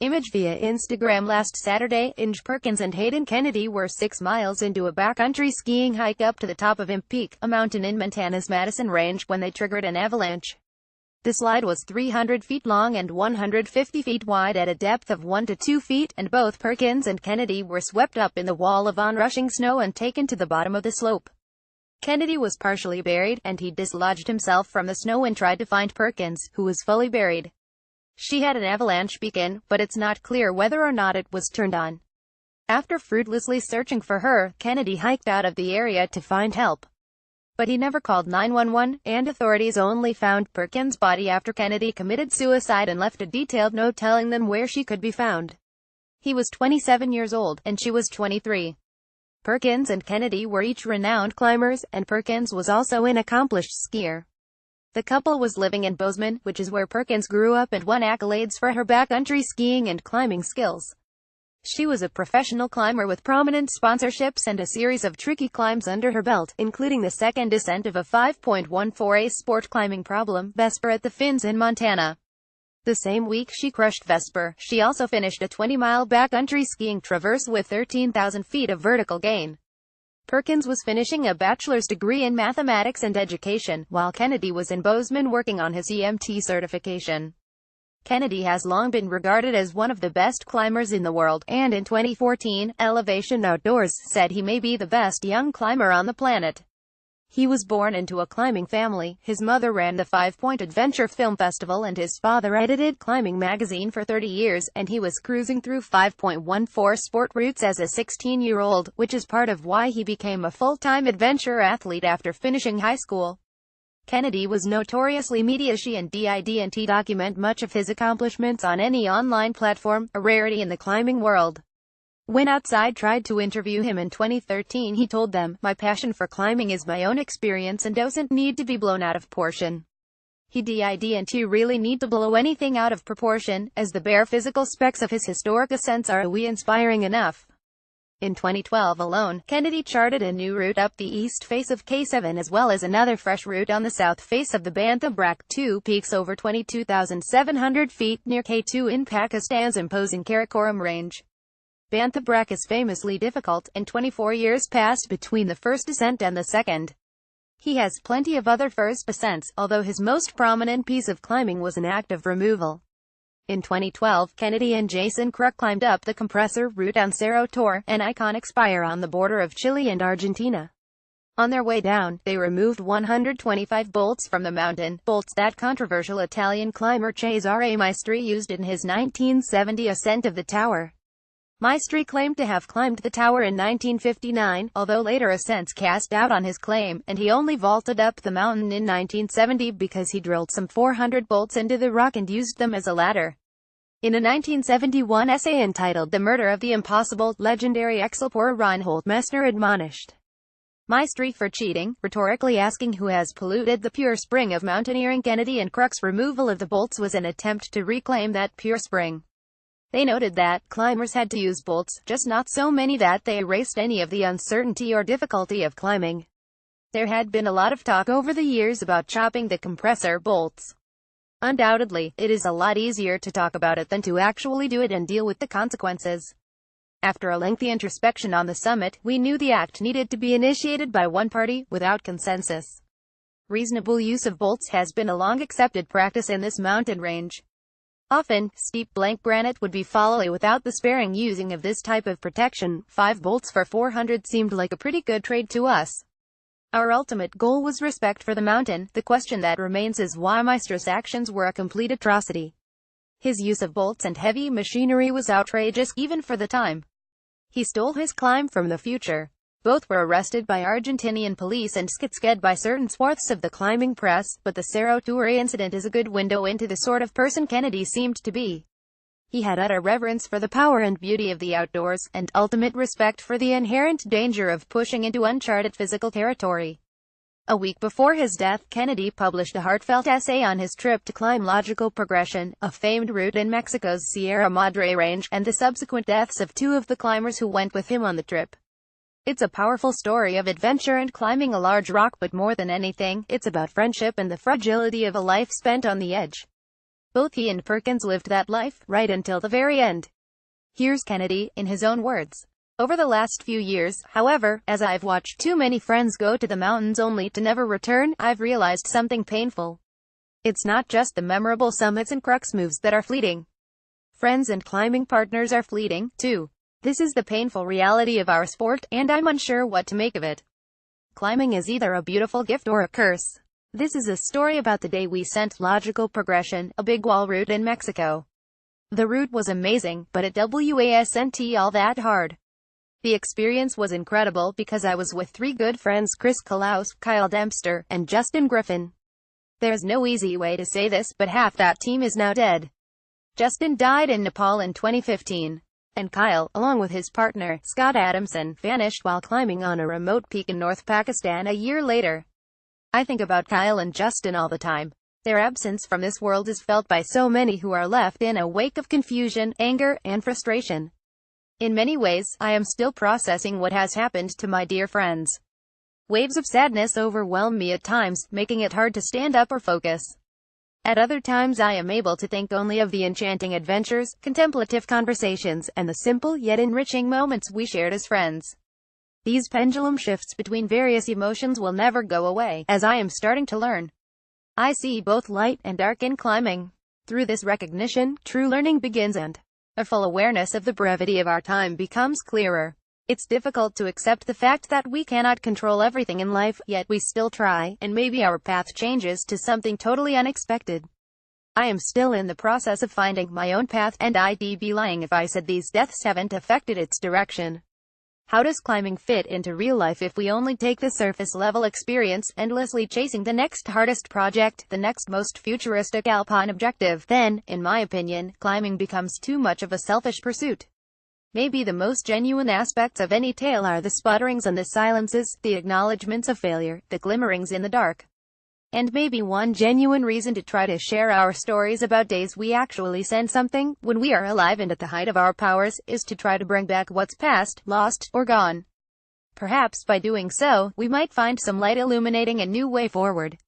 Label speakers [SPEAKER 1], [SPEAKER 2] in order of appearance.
[SPEAKER 1] Image via Instagram. Last Saturday, Inge, Perkins and Hayden Kennedy were 6 miles into a backcountry skiing hike up to the top of Imge Peak, a mountain in Montana's Madison Range, when they triggered an avalanche. The slide was 300 feet long and 150 feet wide at a depth of 1 to 2 feet, and both Perkins and Kennedy were swept up in the wall of onrushing snow and taken to the bottom of the slope. Kennedy was partially buried, and he dislodged himself from the snow and tried to find Perkins, who was fully buried. She had an avalanche beacon, but it's not clear whether or not it was turned on. After fruitlessly searching for her, Kennedy hiked out of the area to find help. But he never called 911, and authorities only found Perkins' body after Kennedy committed suicide and left a detailed note telling them where she could be found. He was 27 years old, and she was 23. Perkins and Kennedy were each renowned climbers, and Perkins was also an accomplished skier. The couple was living in Bozeman, which is where Perkins grew up and won accolades for her backcountry skiing and climbing skills. She was a professional climber with prominent sponsorships and a series of tricky climbs under her belt, including the second descent of a 5.14 sport climbing problem, Vesper, at the Fins in Montana. The same week she crushed Vesper, she also finished a 20-mile backcountry skiing traverse with 13,000 feet of vertical gain. Perkins was finishing a bachelor's degree in mathematics and education, while Kennedy was in Bozeman working on his EMT certification. Kennedy has long been regarded as one of the best climbers in the world, and in 2014, Elevation Outdoors said he may be the best young climber on the planet. He was born into a climbing family. His mother ran the 5 Point Adventure Film Festival and his father edited Climbing magazine for 30 years, and he was cruising through 5.14 sport routes as a 16-year-old, which is part of why he became a full-time adventure athlete after finishing high school. Kennedy was notoriously media shy, and didn't document much of his accomplishments on any online platform, a rarity in the climbing world. When Outside tried to interview him in 2013, he told them, "My passion for climbing is my own experience and doesn't need to be blown out of proportion." He didn't really need to blow anything out of proportion, as the bare physical specs of his historic ascents are inspiring enough. In 2012 alone, Kennedy charted a new route up the east face of K7 as well as another fresh route on the south face of the Bantham-Brak, 2 peaks over 22,700 feet near K2 in Pakistan's imposing Karakoram range. Bantham-Brak is famously difficult, and 24 years passed between the first descent and the second. He has plenty of other first ascents, although his most prominent piece of climbing was an act of removal. In 2012, Kennedy and Jason Kruk climbed up the compressor route on Cerro Torre, an iconic spire on the border of Chile and Argentina. On their way down, they removed 125 bolts from the mountain, bolts that controversial Italian climber Cesare Maestri used in his 1970 ascent of the tower. Maestri claimed to have climbed the tower in 1959, although later ascents cast doubt on his claim, and he only vaulted up the mountain in 1970 because he drilled some 400 bolts into the rock and used them as a ladder. In a 1971 essay entitled "The Murder of the Impossible," legendary explorer Reinhold Messner admonished Maestri for cheating, rhetorically asking who has polluted the pure spring of mountaineering. Kennedy and Kruk's removal of the bolts was an attempt to reclaim that pure spring. They noted that climbers had to use bolts, just not so many that they erased any of the uncertainty or difficulty of climbing. There had been a lot of talk over the years about chopping the compressor bolts. Undoubtedly, it is a lot easier to talk about it than to actually do it and deal with the consequences. After a lengthy introspection on the summit, we knew the act needed to be initiated by one party, without consensus. Reasonable use of bolts has been a long accepted practice in this mountain range. Often, steep blank granite would be followed without the sparing using of this type of protection. 5 bolts for 400 seemed like a pretty good trade to us. Our ultimate goal was respect for the mountain. The question that remains is why Maestri's actions were a complete atrocity. His use of bolts and heavy machinery was outrageous, even for the time. He stole his climb from the future. Both were arrested by Argentinian police and sked by certain swaths of the climbing press, but the Cerro Torre incident is a good window into the sort of person Kennedy seemed to be. He had utter reverence for the power and beauty of the outdoors, and ultimate respect for the inherent danger of pushing into uncharted physical territory. A week before his death, Kennedy published a heartfelt essay on his trip to climb Logical Progression, a famed route in Mexico's Sierra Madre range, and the subsequent deaths of 2 of the climbers who went with him on the trip. It's a powerful story of adventure and climbing a large rock, but more than anything, it's about friendship and the fragility of a life spent on the edge. Both he and Perkins lived that life, right until the very end. Here's Kennedy, in his own words. Over the last few years, however, as I've watched too many friends go to the mountains only to never return, I've realized something painful. It's not just the memorable summits and crux moves that are fleeting. Friends and climbing partners are fleeting, too. This is the painful reality of our sport, and I'm unsure what to make of it. Climbing is either a beautiful gift or a curse. This is a story about the day we sent logical progression, a big wall route in Mexico. The route was amazing, but it wasn't all that hard. The experience was incredible because I was with three good friends: Chris Kalaus, Kyle Dempster, and Justin Griffin. There's no easy way to say this, but half that team is now dead. Justin died in Nepal in 2015. And Kyle, along with his partner, Scott Adamson, vanished while climbing on a remote peak in North Pakistan a year later. I think about Kyle and Justin all the time. Their absence from this world is felt by so many who are left in a wake of confusion, anger, and frustration. In many ways, I am still processing what has happened to my dear friends. Waves of sadness overwhelm me at times, making it hard to stand up or focus. At other times I am able to think only of the enchanting adventures, contemplative conversations, and the simple yet enriching moments we shared as friends. These pendulum shifts between various emotions will never go away, as I am starting to learn. I see both light and dark in climbing. Through this recognition, true learning begins, and a full awareness of the brevity of our time becomes clearer. It's difficult to accept the fact that we cannot control everything in life, yet we still try, and maybe our path changes to something totally unexpected. I am still in the process of finding my own path, and I'd be lying if I said these deaths haven't affected its direction. How does climbing fit into real life if we only take the surface-level experience, endlessly chasing the next hardest project, the next most futuristic alpine objective? Then, in my opinion, climbing becomes too much of a selfish pursuit. Maybe the most genuine aspects of any tale are the sputterings and the silences, the acknowledgments of failure, the glimmerings in the dark. And maybe one genuine reason to try to share our stories about days we actually sent something, when we are alive and at the height of our powers, is to try to bring back what's past, lost, or gone. Perhaps by doing so, we might find some light illuminating a new way forward.